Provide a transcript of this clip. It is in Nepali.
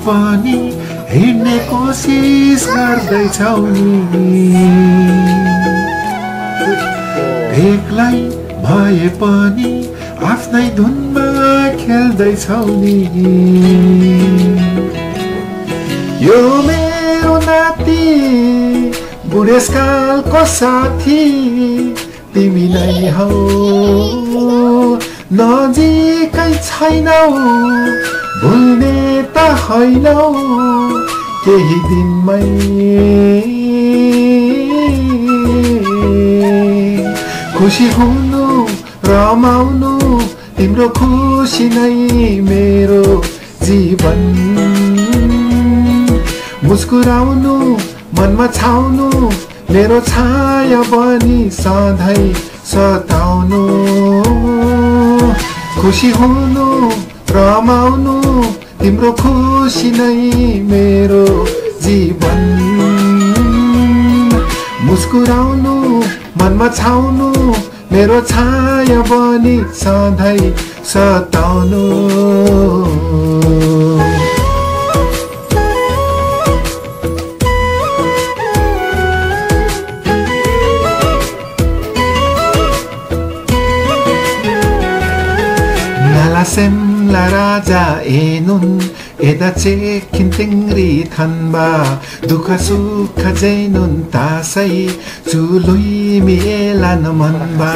पनि हिँड्ने कोसिस गर्दैछौ नि एक्लै भए पनि आफ्नै धुनमा खेल्दैछौ नि यो मेरो नाति बुढेसकालको साथी तिमी नै हौ नजिकै छैनौ भुल्ने त हैनौ केही दिनमै खुसी हुनु रमाउनु तिम्रो खुसी नै मेरो जीवन मुस्कुराउनु मनमा छाउनु मेरो छाया बनी सधैँ सताउनु खुसी हुनु रमाउनु तिम्रो खुसी नै मेरो जीवन मुस्कुराउनु मनमा छाउनु मेरो छाया बनी सधैँ सताउनु Semla raja enun eda cekin tengri thanba dukha sukha jainun tasai chului mi elan manba